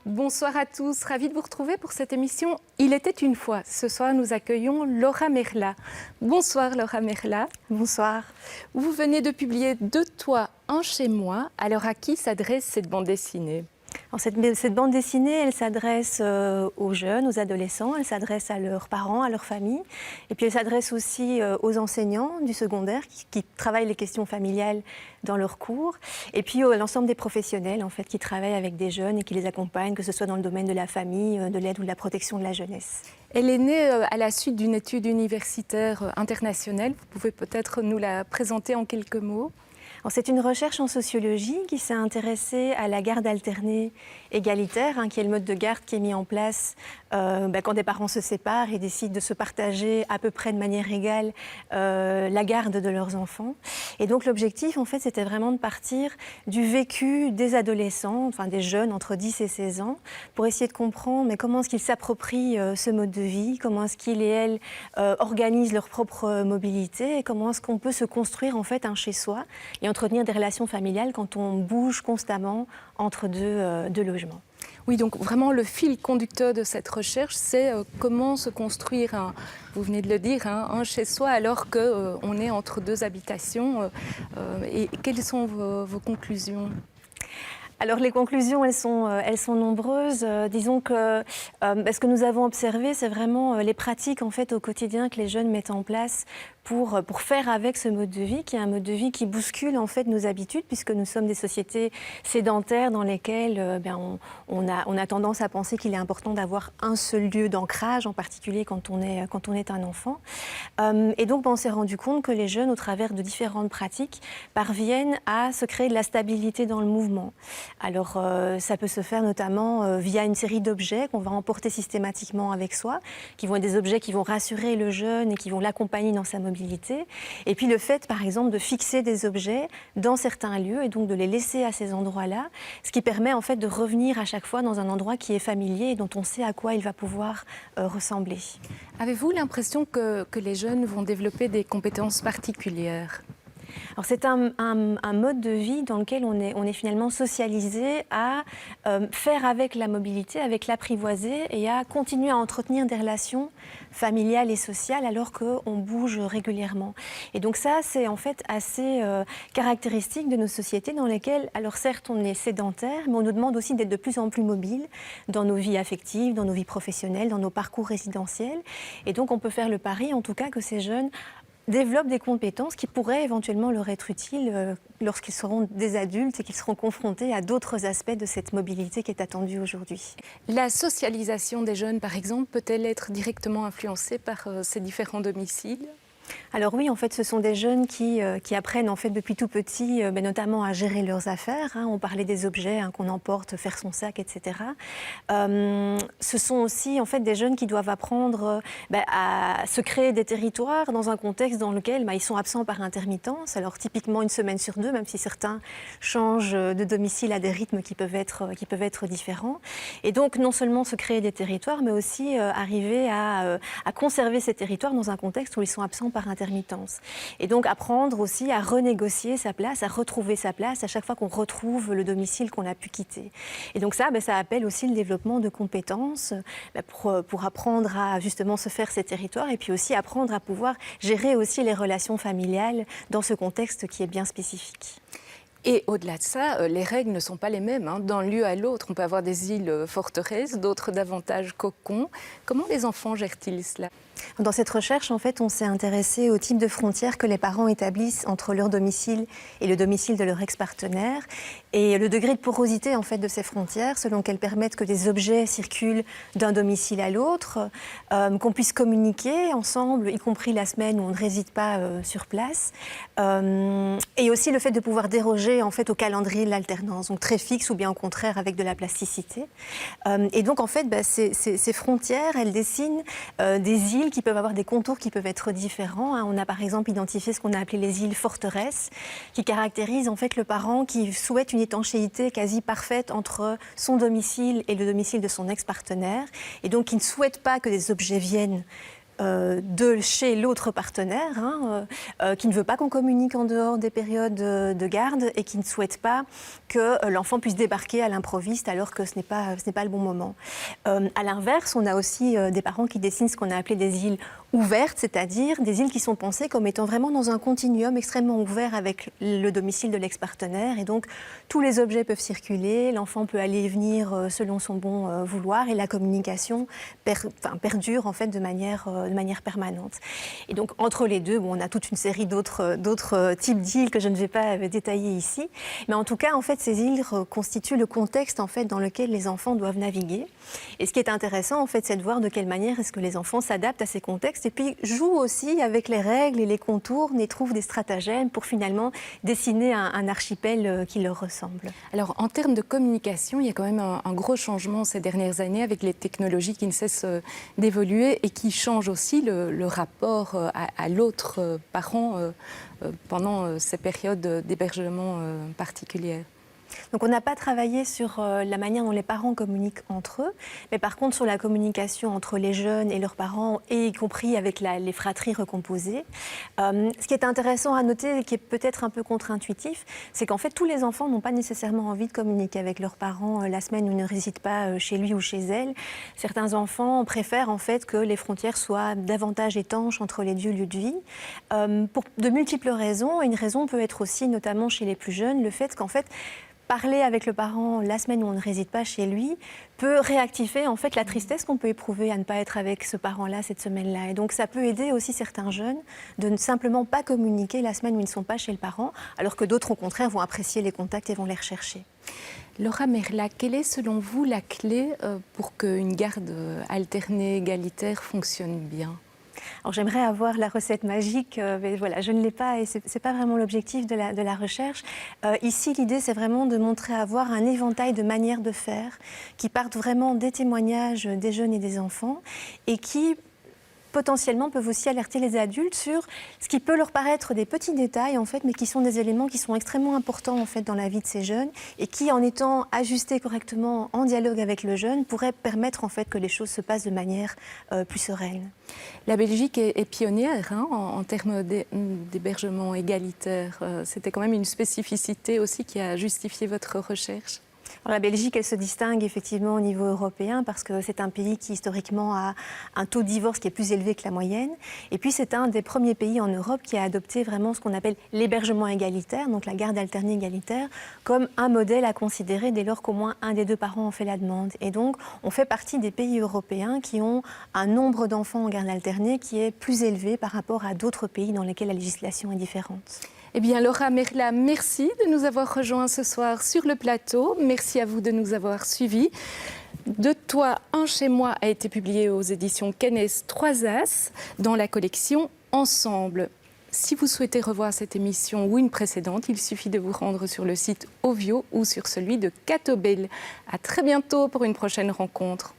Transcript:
Bonsoir à tous, ravie de vous retrouver pour cette émission Il était une fois. Ce soir, nous accueillons Laura Merla. Bonsoir Laura Merla. Bonsoir. Vous venez de publier Deux toits, un chez moi. Alors à qui s'adresse cette bande dessinée ? Alors cette bande dessinée, elle s'adresse aux jeunes, aux adolescents, elle s'adresse à leurs parents, à leur famille, et puis elle s'adresse aussi aux enseignants du secondaire qui travaillent les questions familiales dans leurs cours, et puis à l'ensemble des professionnels en fait, qui travaillent avec des jeunes et qui les accompagnent, que ce soit dans le domaine de la famille, de l'aide ou de la protection de la jeunesse. Elle est née à la suite d'une étude universitaire internationale. Vous pouvez peut-être nous la présenter en quelques mots ? C'est une recherche en sociologie qui s'est intéressée à la garde alternée égalitaire, qui est le mode de garde qui est mis en place quand des parents se séparent et décident de se partager à peu près de manière égale la garde de leurs enfants. Et donc l'objectif, en fait, c'était vraiment de partir du vécu des adolescents, enfin des jeunes entre 10 et 16 ans, pour essayer de comprendre comment est-ce qu'ils s'approprient ce mode de vie, comment est-ce qu'ils et elles organisent leur propre mobilité et comment est-ce qu'on peut se construire en fait un chez-soi et entretenir des relations familiales quand on bouge constamment entre deux logements. Oui, donc vraiment le fil conducteur de cette recherche, c'est comment se construire, vous venez de le dire, un chez-soi alors qu'on est entre deux habitations. Et quelles sont vos conclusions ? Alors les conclusions, elles sont nombreuses. Disons que ce que nous avons observé, c'est vraiment les pratiques en fait, au quotidien que les jeunes mettent en place pour faire avec ce mode de vie, qui est un mode de vie qui bouscule en fait nos habitudes, puisque nous sommes des sociétés sédentaires dans lesquelles on a tendance à penser qu'il est important d'avoir un seul lieu d'ancrage, en particulier quand on est un enfant. Et donc on s'est rendu compte que les jeunes, au travers de différentes pratiques, parviennent à se créer de la stabilité dans le mouvement. Alors ça peut se faire notamment via une série d'objets qu'on va emporter systématiquement avec soi, qui vont être des objets qui vont rassurer le jeune et qui vont l'accompagner dans sa mobilité. Et puis le fait, par exemple, de fixer des objets dans certains lieux et donc de les laisser à ces endroits-là, ce qui permet en fait de revenir à chaque fois dans un endroit qui est familier et dont on sait à quoi il va pouvoir ressembler. Avez-vous l'impression que les jeunes vont développer des compétences particulières ? Alors c'est un mode de vie dans lequel on est finalement socialisé à faire avec la mobilité, avec l'apprivoiser et à continuer à entretenir des relations familiales et sociales alors qu'on bouge régulièrement. Et donc ça, c'est en fait assez caractéristique de nos sociétés dans lesquelles, alors certes, on est sédentaire, mais on nous demande aussi d'être de plus en plus mobile dans nos vies affectives, dans nos vies professionnelles, dans nos parcours résidentiels. Et donc on peut faire le pari, en tout cas, que ces jeunes développent des compétences qui pourraient éventuellement leur être utiles lorsqu'ils seront des adultes et qu'ils seront confrontés à d'autres aspects de cette mobilité qui est attendue aujourd'hui. La socialisation des jeunes, par exemple, peut-elle être directement influencée par ces différents domiciles ? Alors oui, en fait, ce sont des jeunes qui apprennent en fait depuis tout petit, notamment à gérer leurs affaires. On parlait des objets qu'on emporte, faire son sac, etc. Ce sont aussi en fait des jeunes qui doivent apprendre à se créer des territoires dans un contexte dans lequel ils sont absents par intermittence. Alors typiquement une semaine sur deux, même si certains changent de domicile à des rythmes qui peuvent être différents. Et donc non seulement se créer des territoires, mais aussi arriver à conserver ces territoires dans un contexte où ils sont absents par intermittence. Et donc apprendre aussi à renégocier sa place, à retrouver sa place à chaque fois qu'on retrouve le domicile qu'on a pu quitter. Et donc ça appelle aussi le développement de compétences pour apprendre à justement se faire ces territoires et puis aussi apprendre à pouvoir gérer aussi les relations familiales dans ce contexte qui est bien spécifique. Et au-delà de ça, les règles ne sont pas les mêmes. D'un lieu à l'autre, on peut avoir des îles forteresses, d'autres davantage cocons. Comment les enfants gèrent-ils cela ? Dans cette recherche, en fait, on s'est intéressé au type de frontières que les parents établissent entre leur domicile et le domicile de leur ex-partenaire et le degré de porosité en fait, de ces frontières, selon qu'elles permettent que des objets circulent d'un domicile à l'autre, qu'on puisse communiquer ensemble, y compris la semaine où on ne réside pas sur place, et aussi le fait de pouvoir déroger en fait, au calendrier de l'alternance, donc très fixe ou bien au contraire avec de la plasticité. Et donc, en fait, ces frontières, elles dessinent des îles qui peuvent avoir des contours qui peuvent être différents. On a par exemple identifié ce qu'on a appelé les îles forteresses, qui caractérisent en fait le parent qui souhaite une étanchéité quasi parfaite entre son domicile et le domicile de son ex-partenaire, et donc qui ne souhaite pas que des objets viennent de chez l'autre partenaire, qui ne veut pas qu'on communique en dehors des périodes de garde et qui ne souhaite pas que l'enfant puisse débarquer à l'improviste alors que ce n'est pas le bon moment. À l'inverse, on a aussi des parents qui dessinent ce qu'on a appelé des îles ouvertes, c'est-à-dire des îles qui sont pensées comme étant vraiment dans un continuum extrêmement ouvert avec le domicile de l'ex-partenaire. Et donc, tous les objets peuvent circuler, l'enfant peut aller et venir selon son bon vouloir et la communication perdure en fait de manière permanente. Et donc, entre les deux, on a toute une série d'autres types d'îles que je ne vais pas détailler ici. Mais en tout cas, en fait, ces îles constituent le contexte en fait, dans lequel les enfants doivent naviguer. Et ce qui est intéressant, en fait, c'est de voir de quelle manière est-ce que les enfants s'adaptent à ces contextes et puis jouent aussi avec les règles et les contours et trouvent des stratagèmes pour finalement dessiner un archipel qui leur ressemble. Alors, en termes de communication, il y a quand même un gros changement ces dernières années avec les technologies qui ne cessent d'évoluer et qui changent aussi le rapport à l'autre parent pendant ces périodes d'hébergement particulières. Donc on n'a pas travaillé sur la manière dont les parents communiquent entre eux, mais par contre sur la communication entre les jeunes et leurs parents, et y compris avec les fratries recomposées. Ce qui est intéressant à noter, et qui est peut-être un peu contre-intuitif, c'est qu'en fait tous les enfants n'ont pas nécessairement envie de communiquer avec leurs parents la semaine où ils ne résident pas chez lui ou chez elle. Certains enfants préfèrent en fait que les frontières soient davantage étanches entre les deux lieux de vie, pour de multiples raisons. Une raison peut être aussi, notamment chez les plus jeunes, le fait qu'en fait parler avec le parent la semaine où on ne réside pas chez lui peut réactiver en fait la tristesse qu'on peut éprouver à ne pas être avec ce parent-là cette semaine-là. Et donc ça peut aider aussi certains jeunes de ne simplement pas communiquer la semaine où ils ne sont pas chez le parent, alors que d'autres au contraire vont apprécier les contacts et vont les rechercher. Laura Merla, quelle est selon vous la clé pour qu'une garde alternée, égalitaire fonctionne bien ? Alors j'aimerais avoir la recette magique, mais voilà, je ne l'ai pas et ce n'est pas vraiment l'objectif de la recherche. Ici, l'idée, c'est vraiment de montrer avoir un éventail de manières de faire qui partent vraiment des témoignages des jeunes et des enfants et qui potentiellement peuvent aussi alerter les adultes sur ce qui peut leur paraître des petits détails en fait, mais qui sont des éléments qui sont extrêmement importants en fait dans la vie de ces jeunes et qui, en étant ajustés correctement en dialogue avec le jeune, pourraient permettre en fait que les choses se passent de manière plus sereine. La Belgique est pionnière en termes d'hébergement égalitaire. C'était quand même une spécificité aussi qui a justifié votre recherche. La Belgique, elle se distingue effectivement au niveau européen parce que c'est un pays qui historiquement a un taux de divorce qui est plus élevé que la moyenne. Et puis c'est un des premiers pays en Europe qui a adopté vraiment ce qu'on appelle l'hébergement égalitaire, donc la garde alternée égalitaire, comme un modèle à considérer dès lors qu'au moins un des deux parents en fait la demande. Et donc on fait partie des pays européens qui ont un nombre d'enfants en garde alternée qui est plus élevé par rapport à d'autres pays dans lesquels la législation est différente. Eh bien, Laura Merla, merci de nous avoir rejoints ce soir sur le plateau. Merci à vous de nous avoir suivis. De toi, un chez moi a été publié aux éditions Kennes 3 As dans la collection Ensemble. Si vous souhaitez revoir cette émission ou une précédente, il suffit de vous rendre sur le site Ovio ou sur celui de Catobel. À très bientôt pour une prochaine rencontre.